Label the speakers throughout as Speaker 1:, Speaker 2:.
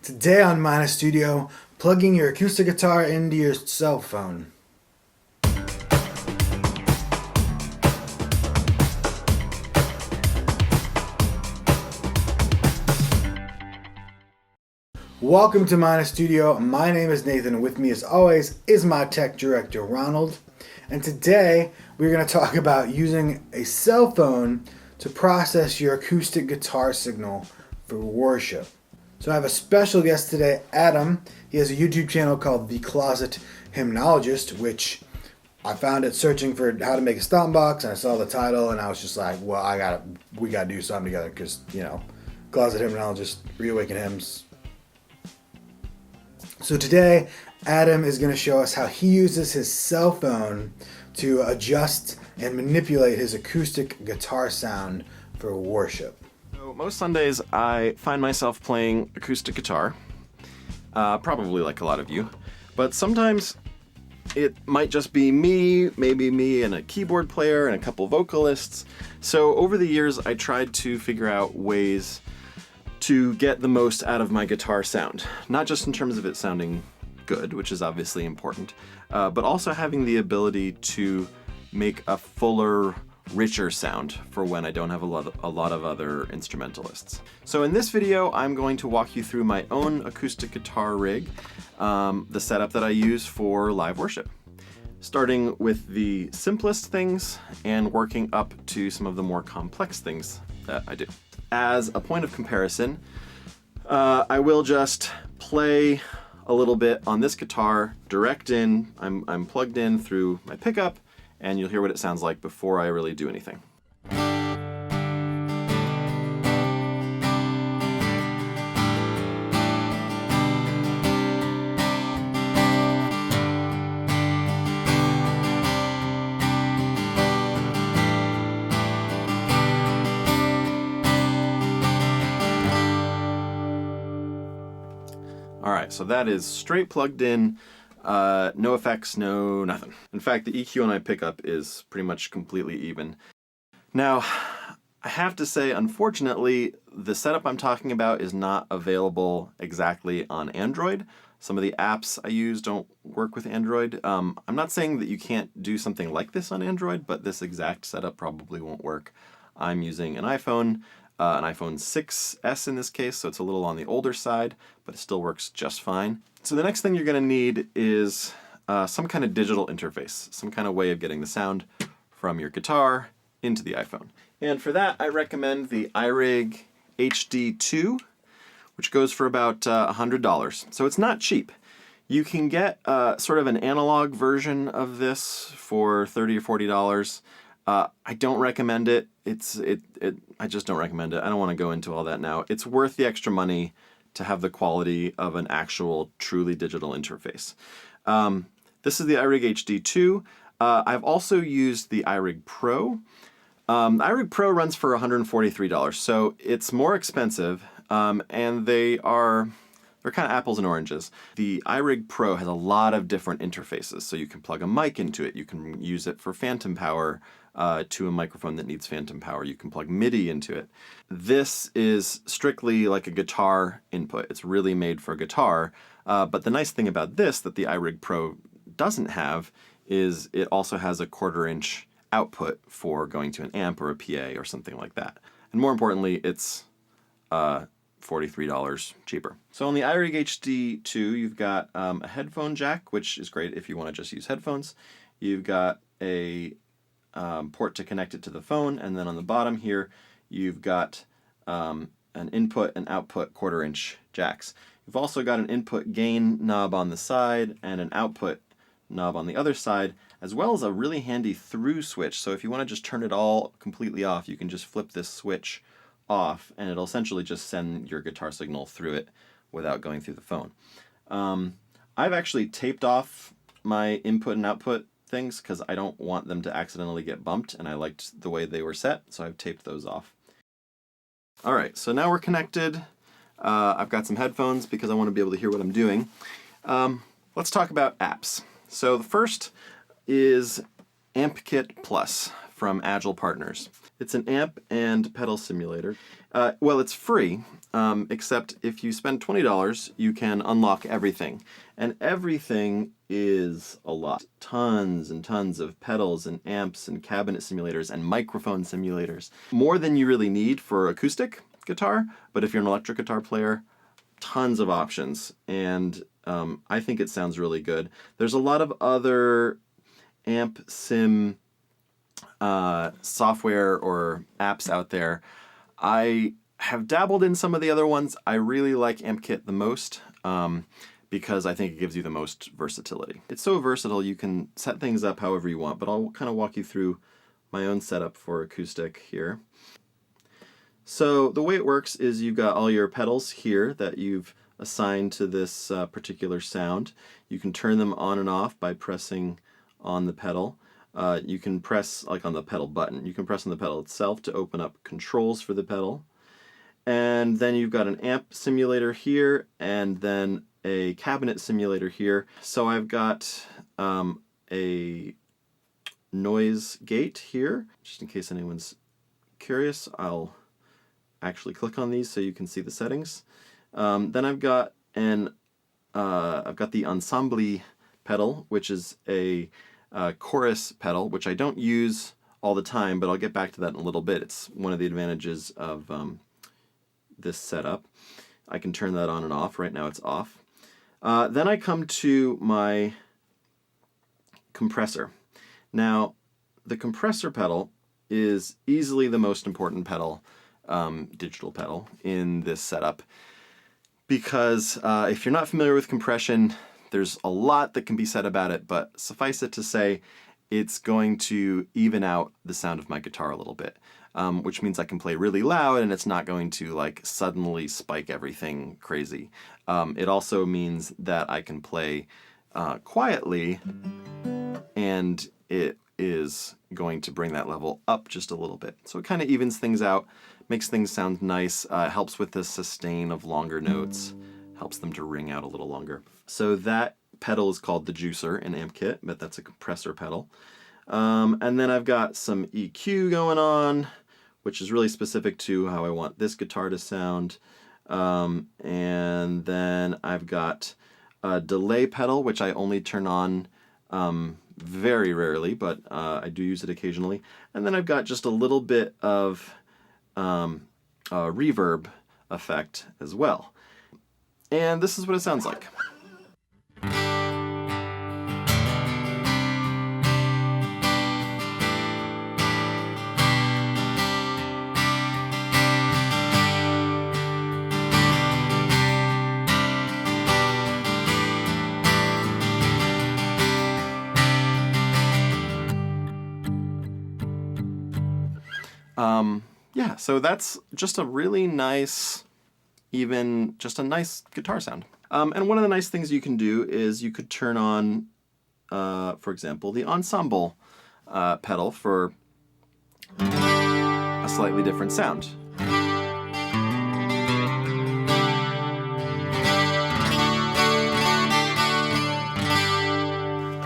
Speaker 1: Today on Mina Studio, plugging your acoustic guitar into your cell phone. Welcome to Mina Studio. My name is Nathan, and with me as always is my tech director, Ronald. And today we're going to talk about using a cell phone to process your acoustic guitar signal for worship. So I have a special guest today, Adam. He has a YouTube channel called The Closet Hymnologist, which I found it searching for how to make a stomp box, and I saw the title, and I was just like, well, we gotta do something together, because, Closet Hymnologist, REAWAKEN hymns. So today, Adam is going to show us how he uses his cell phone to adjust and manipulate his acoustic guitar sound for worship.
Speaker 2: So most Sundays I find myself playing acoustic guitar, probably like a lot of you, but sometimes it might just be maybe me and a keyboard player and a couple vocalists. So over the years I tried to figure out ways to get the most out of my guitar sound, not just in terms of it sounding good, which is obviously important, but also having the ability to make a fuller, richer sound for when I don't have a lot of other instrumentalists. So in this video, I'm going to walk you through my own acoustic guitar rig, the setup that I use for live worship, starting with the simplest things and working up to some of the more complex things that I do. As a point of comparison, I will just play a little bit on this guitar direct in. I'm plugged in through my pickup, and you'll hear what it sounds like before I really do anything. Alright, so that is straight plugged in, no effects, no nothing. In fact, the EQ on my pickup is pretty much completely even. Now, I have to say, unfortunately, the setup I'm talking about is not available exactly on Android. Some of the apps I use don't work with Android. I'm not saying that you can't do something like this on Android, but this exact setup probably won't work. I'm using an iPhone 6S in this case, so it's a little on the older side, but it still works just fine. So the next thing you're going to need is some kind of digital interface, some kind of way of getting the sound from your guitar into the iPhone. And for that, I recommend the Irig HD2, which goes for about $100. So it's not cheap. You can get sort of an analog version of this for $30 or $40. I don't recommend it. I just don't recommend it. I don't want to go into all that now. It's worth the extra money to have the quality of an actual, truly digital interface. This is the Irig HD2. I've also used the Irig Pro. The Irig Pro runs for $143, so it's more expensive, and they're kind of apples and oranges. The Irig Pro has a lot of different interfaces, so you can plug a mic into it, you can use it for phantom power, to a microphone that needs phantom power. You can plug MIDI into it. This is strictly like a guitar input. It's really made for guitar, but the nice thing about this that the Irig Pro doesn't have is it also has a 1/4 inch output for going to an amp or a PA or something like that. And more importantly, it's $43 cheaper. So on the Irig HD2, you've got a headphone jack, which is great if you want to just use headphones. You've got a port to connect it to the phone, and then on the bottom here you've got an input and output 1/4 inch jacks. You've also got an input gain knob on the side and an output knob on the other side, as well as a really handy through switch. So if you want to just turn it all completely off, you can just flip this switch off and it'll essentially just send your guitar signal through it without going through the phone. I've actually taped off my input and output things because I don't want them to accidentally get bumped, and I liked the way they were set, so I've taped those off. Alright, so now we're connected. I've got some headphones because I want to be able to hear what I'm doing. Let's talk about apps. So the first is AmpKit Plus from Agile Partners. It's an amp and pedal simulator. Well, it's free, except if you spend $20, you can unlock everything. And everything is a lot. Tons and tons of pedals and amps and cabinet simulators and microphone simulators. More than you really need for acoustic guitar, but if you're an electric guitar player, tons of options. And I think it sounds really good. There's a lot of other amp sim software or apps out there. I have dabbled in some of the other ones. I really like AmpKit the most because I think it gives you the most versatility. It's so versatile you can set things up however you want, but I'll kind of walk you through my own setup for acoustic here. So the way it works is you've got all your pedals here that you've assigned to this particular sound. You can turn them on and off by pressing on the pedal. You can press like on the pedal button. You can press on the pedal itself to open up controls for the pedal. And then you've got an amp simulator here and then a cabinet simulator here. So I've got a noise gate here. Just in case anyone's curious, I'll actually click on these so you can see the settings. Then I've got the ensemble pedal, which is a chorus pedal, which I don't use all the time, but I'll get back to that in a little bit. It's one of the advantages of this setup. I can turn that on and off. Right now it's off. Then I come to my compressor. Now, the compressor pedal is easily the most important pedal, digital pedal, in this setup. Because if you're not familiar with compression, there's a lot that can be said about it, but suffice it to say, it's going to even out the sound of my guitar a little bit, which means I can play really loud and it's not going to like suddenly spike everything crazy. It also means that I can play quietly and it is going to bring that level up just a little bit. So it kind of evens things out, makes things sound nice, helps with the sustain of longer notes, helps them to ring out a little longer. So that pedal is called the juicer in AmpKit, but that's a compressor pedal. And then I've got some EQ going on, which is really specific to how I want this guitar to sound. And then I've got a delay pedal, which I only turn on very rarely, but I do use it occasionally. And then I've got just a little bit of reverb effect as well. And this is what it sounds like. Yeah, so that's just a really nice, just a nice guitar sound. And one of the nice things you can do is you could turn on, for example, the ensemble pedal for a slightly different sound.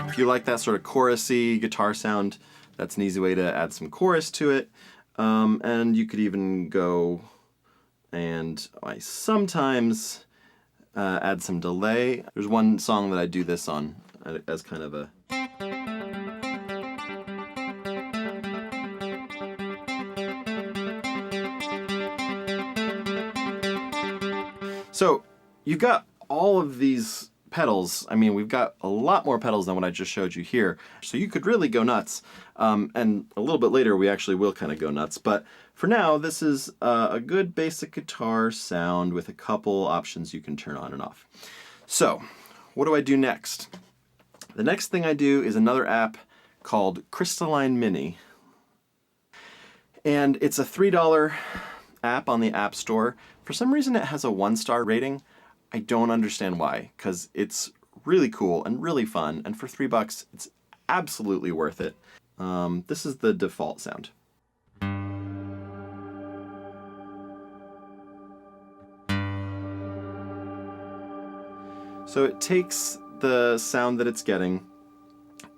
Speaker 2: If you like that sort of chorusy guitar sound, that's an easy way to add some chorus to it. And you could even go and I sometimes add some delay. There's one song that I do this on as kind of a... So you've got all of these pedals. I mean, we've got a lot more pedals than what I just showed you here. So you could really go nuts. And a little bit later, we actually will kind of go nuts. But for now, this is a good basic guitar sound with a couple options you can turn on and off. So what do I do next? The next thing I do is another app called Crystalline Mini. And it's a $3 app on the App Store. For some reason, it has a 1-star rating. I don't understand why, because it's really cool and really fun, and for $3, it's absolutely worth it. This is the default sound. So it takes the sound that it's getting,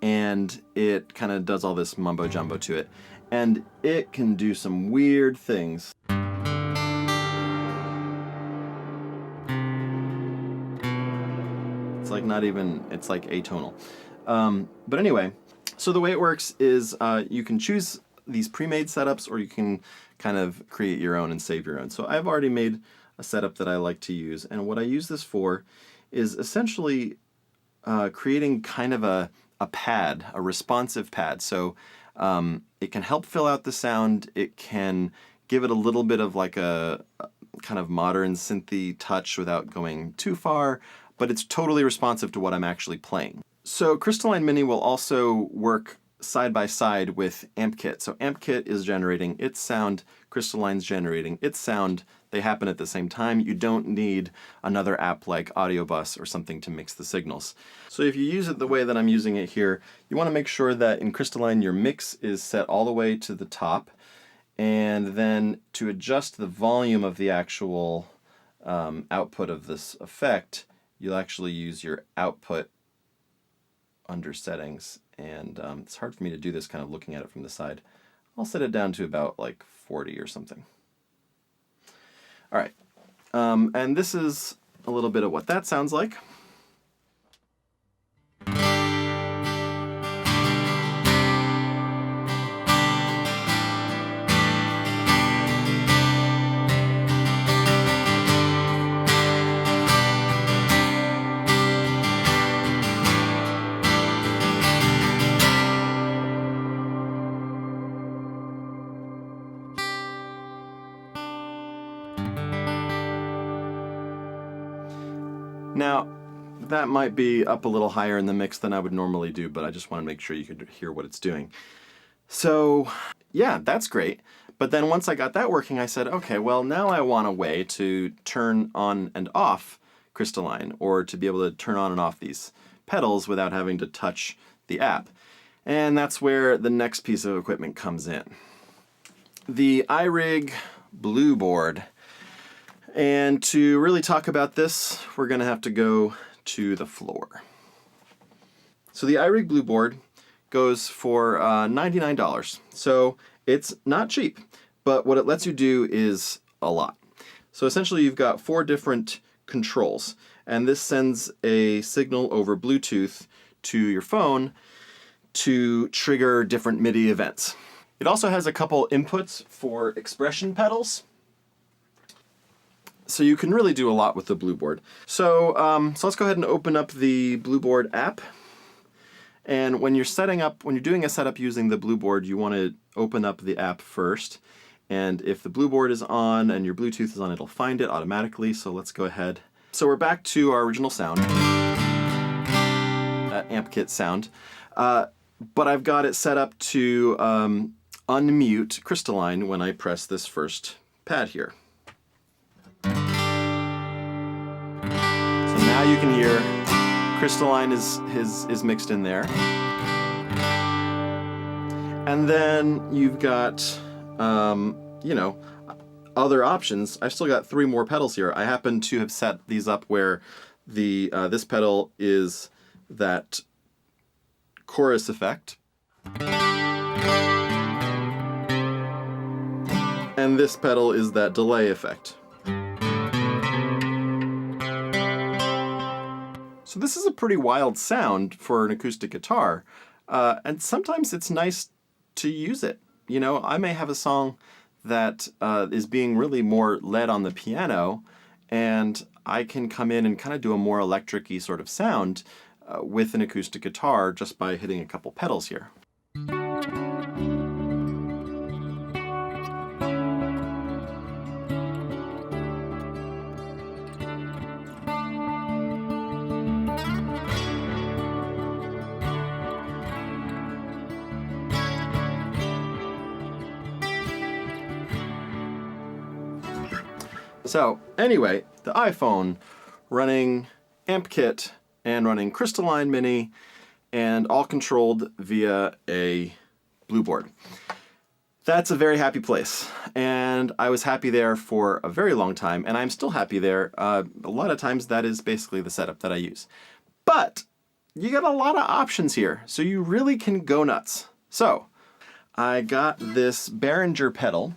Speaker 2: and it kind of does all this mumbo jumbo to it. and it can do some weird things. It's like not even, it's like atonal. But anyway, so the way it works is you can choose these pre-made setups, or you can kind of create your own and save your own. So I've already made a setup that I like to use, and what I use this for is essentially creating kind of a pad, a responsive pad. So it can help fill out the sound, it can give it a little bit of like a kind of modern synthy touch without going too far, but it's totally responsive to what I'm actually playing. So Crystalline Mini will also work side by side with AmpKit. So AmpKit is generating its sound, Crystalline's generating its sound. They happen at the same time. You don't need another app like AudioBus or something to mix the signals. So if you use it the way that I'm using it here, you want to make sure that in Crystalline your mix is set all the way to the top, and then to adjust the volume of the actual output of this effect, you'll actually use your output under settings, and it's hard for me to do this kind of looking at it from the side. I'll set it down to about like 40 or something. All right, and this is a little bit of what that sounds like. Now, that might be up a little higher in the mix than I would normally do, but I just want to make sure you could hear what it's doing. So, yeah, that's great. But then once I got that working, I said, okay, well, now I want a way to turn on and off Crystalline, or to be able to turn on and off these pedals without having to touch the app. And that's where the next piece of equipment comes in. The Irig Blueboard. And to really talk about this, we're going to have to go to the floor. So the Irig Blueboard goes for $99. So it's not cheap, but what it lets you do is a lot. So essentially you've got 4 different controls, and this sends a signal over Bluetooth to your phone to trigger different MIDI events. It also has a couple inputs for expression pedals. So you can really do a lot with the Blueboard. So let's go ahead and open up the Blueboard app. And when you're doing a setup using the Blueboard, you want to open up the app first. And if the Blueboard is on and your Bluetooth is on, it'll find it automatically. So let's go ahead. So we're back to our original sound, that AmpKit sound. But I've got it set up to unmute Crystalline when I press this first pad here. Now you can hear Crystalline is mixed in there. And then you've got, other options. I've still got 3 more pedals here. I happen to have set these up where this pedal is that chorus effect. And this pedal is that delay effect. So this is a pretty wild sound for an acoustic guitar, and sometimes it's nice to use it. You know, I may have a song that is being really more led on the piano, and I can come in and kind of do a more electric-y sort of sound with an acoustic guitar just by hitting a couple pedals here. So anyway, the iPhone running AmpKit and running Crystalline Mini, and all controlled via a Blueboard. That's a very happy place, and I was happy there for a very long time, and I'm still happy there. A lot of times that is basically the setup that I use. But you got a lot of options here, so you really can go nuts. So I got this Behringer pedal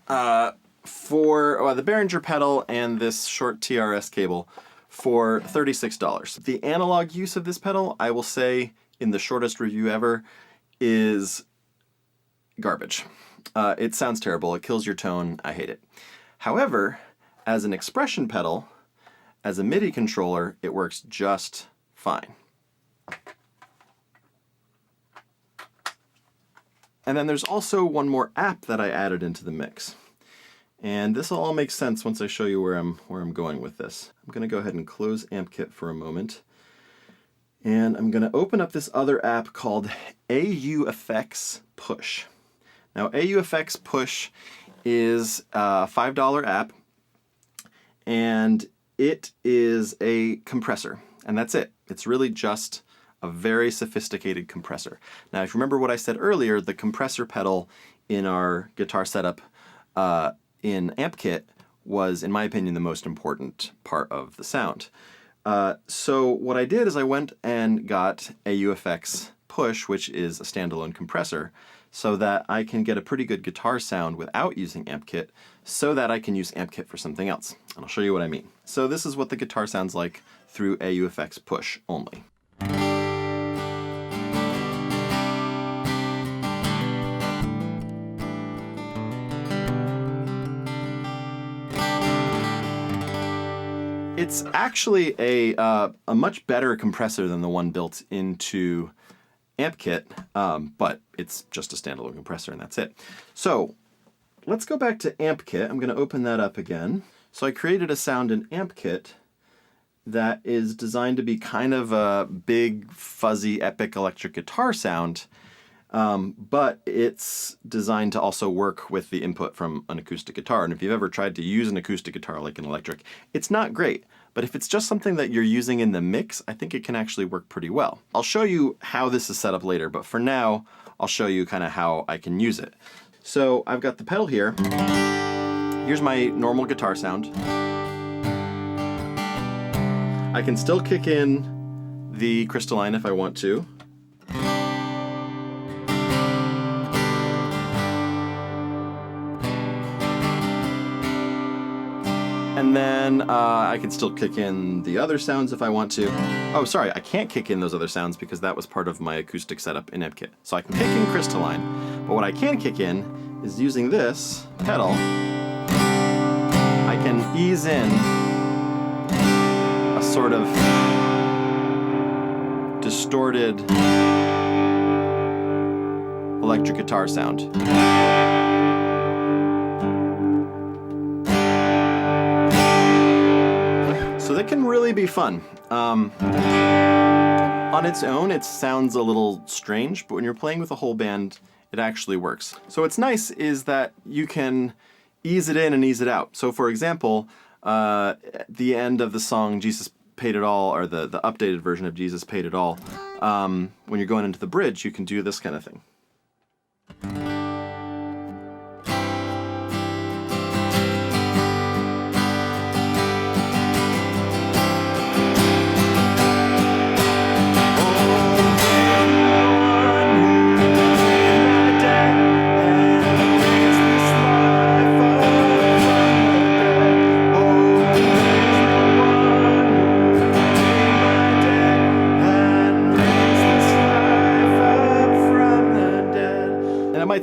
Speaker 2: for the Behringer pedal and this short TRS cable for $36. The analog use of this pedal, I will say, in the shortest review ever, is garbage. It sounds terrible. It kills your tone. I hate it. However, as an expression pedal, as a MIDI controller, it works just fine. And then there's also one more app that I added into the mix. And this will all make sense once I show you where I'm going with this. I'm going to go ahead and close AmpKit for a moment. And I'm going to open up this other app called AU-FX Push. Now, AU-FX Push is a $5 app, and it is a compressor, and that's it. It's really just a very sophisticated compressor. Now, if you remember what I said earlier, the compressor pedal in our guitar setup in AmpKit was, in my opinion, the most important part of the sound. So what I did is I went and got AU-FX Push, which is a standalone compressor, so that I can get a pretty good guitar sound without using AmpKit, so that I can use AmpKit for something else. And I'll show you what I mean. So this is what the guitar sounds like through AU-FX Push only. It's actually a much better compressor than the one built into AmpKit, but it's just a standalone compressor and that's it. So let's go back to AmpKit. I'm going to open that up again. So I created a sound in AmpKit that is designed to be kind of a big, fuzzy, epic electric guitar sound, but it's designed to also work with the input from an acoustic guitar. And if you've ever tried to use an acoustic guitar like an electric, it's not great. But if it's just something that you're using in the mix, I think it can actually work pretty well. I'll show you how this is set up later, but for now, I'll show you kind of how I can use it. So I've got the pedal here. Here's my normal guitar sound. I can still kick in the crystalline if I want to. And then I can still kick in the other sounds if I want to. Oh, sorry, I can't kick in those other sounds because that was part of my acoustic setup in AmpKit. So I can kick in crystalline, but what I can kick in is using this pedal, I can ease in a sort of distorted electric guitar sound. So that can really be fun. On its own, it sounds a little strange, but when you're playing with a whole band, it actually works. So what's nice is that you can ease it in and ease it out. So for example, at the end of the song Jesus Paid It All, or the updated version of Jesus Paid It All, when you're going into the bridge, you can do this kind of thing.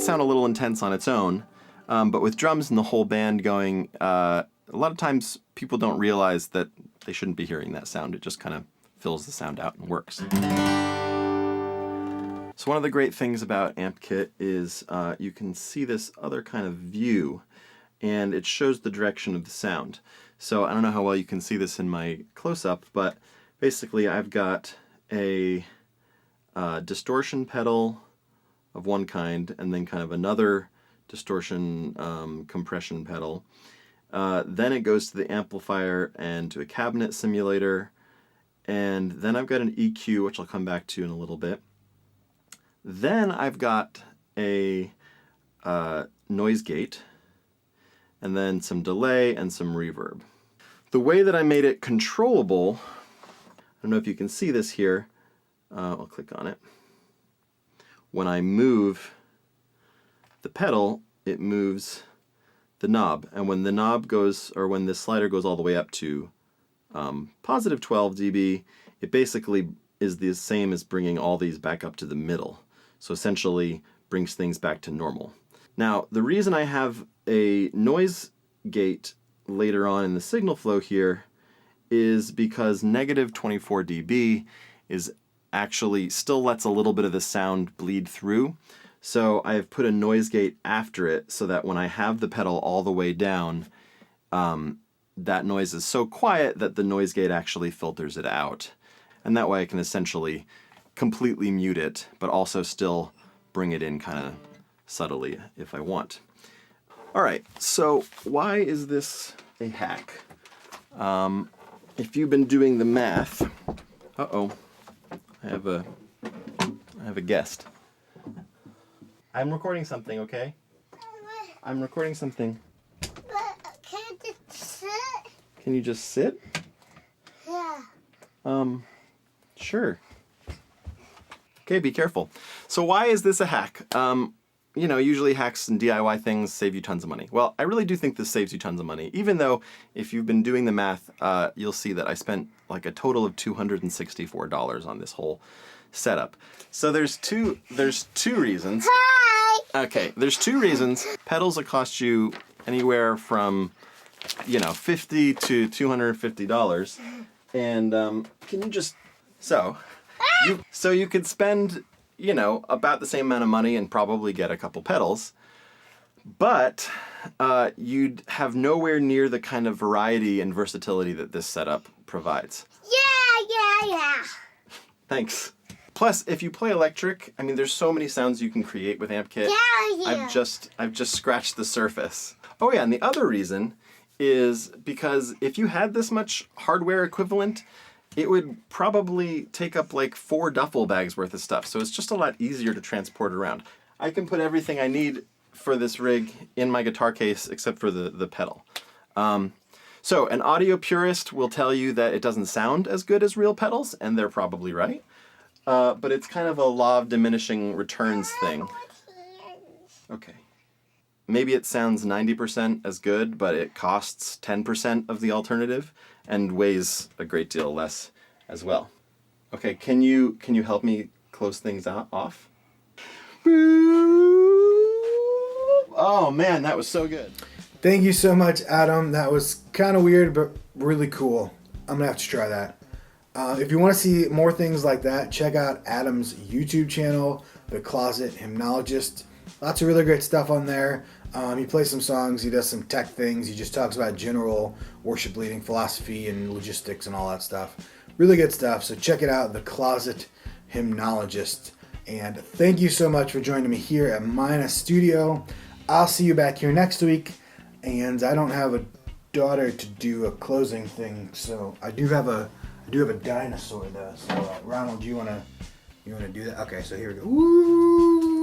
Speaker 2: Sound a little intense on its own, but with drums and the whole band going, a lot of times people don't realize that they shouldn't be hearing that sound. It just kind of fills the sound out and works. So one of the great things about AmpKit is you can see this other kind of view, and it shows the direction of the sound. So I don't know how well you can see this in my close-up, but basically I've got a distortion pedal of one kind, and then kind of another distortion compression pedal. Then it goes to the amplifier and to a cabinet simulator, and then I've got an EQ, which I'll come back to in a little bit. Then I've got a noise gate, and then some delay and some reverb. The way that I made it controllable, I don't know if you can see this here, I'll click on it. When I move the pedal, it moves the knob. And when the knob goes, or when the slider goes all the way up to positive 12 dB, it basically is the same as bringing all these back up to the middle. So essentially brings things back to normal. Now, the reason I have a noise gate later on in the signal flow here is because negative 24 dB is actually still lets a little bit of the sound bleed through. So I have put a noise gate after it so that when I have the pedal all the way down, that noise is so quiet that the noise gate actually filters it out. And that way I can essentially completely mute it, but also still bring it in kind of subtly if I want. All right, so why is this a hack? If you've been doing the math, I have a guest. I'm recording something, okay? I'm recording something.
Speaker 3: But can I just sit?
Speaker 2: Can you just sit?
Speaker 3: Yeah.
Speaker 2: Sure. Okay, be careful. So why is this a hack? You know, usually hacks and DIY things save you tons of money. Well, I really do think this saves you tons of money, even though if you've been doing the math, you'll see that I spent like a total of $264 on this whole setup. So there's two reasons.
Speaker 3: Hi!
Speaker 2: Okay, there's two reasons. Pedals will cost you anywhere from, you know, $50 to $250. And can you just, so you could spend, you know, about the same amount of money and probably get a couple pedals, but you'd have nowhere near the kind of variety and versatility that this setup provides.
Speaker 3: Yeah.
Speaker 2: Thanks. Plus, if you play electric, I mean, there's so many sounds you can create with AmpKit.
Speaker 3: Yeah.
Speaker 2: I've just scratched the surface. Oh yeah, and the other reason is because if you had this much hardware equivalent, it would probably take up like 4 duffel bags worth of stuff. So it's just a lot easier to transport around. I can put everything I need for this rig in my guitar case except for the pedal. So an audio purist will tell you that it doesn't sound as good as real pedals, and they're probably right. But it's kind of a law of diminishing returns thing. Okay. Maybe it sounds 90% as good, but it costs 10% of the alternative and weighs a great deal less as well. Okay, can you help me close things off? Oh man, that was so good.
Speaker 1: Thank you so much, Adam. That was kind of weird, but really cool. I'm gonna have to try that. If you want to see more things like that, check out Adam's YouTube channel, The Closet Hymnologist. Lots of really great stuff on there. He plays some songs, he does some tech things, he just talks about general worship leading philosophy and logistics and all that stuff. Really good stuff, so check it out, The Closet Hymnologist. And thank you so much for joining me here at Mina Studio. I'll see you back here next week, and I don't have a daughter to do a closing thing, so I do have a dinosaur though. So Ronald, do you wanna do that? Okay, so here we go. Woo!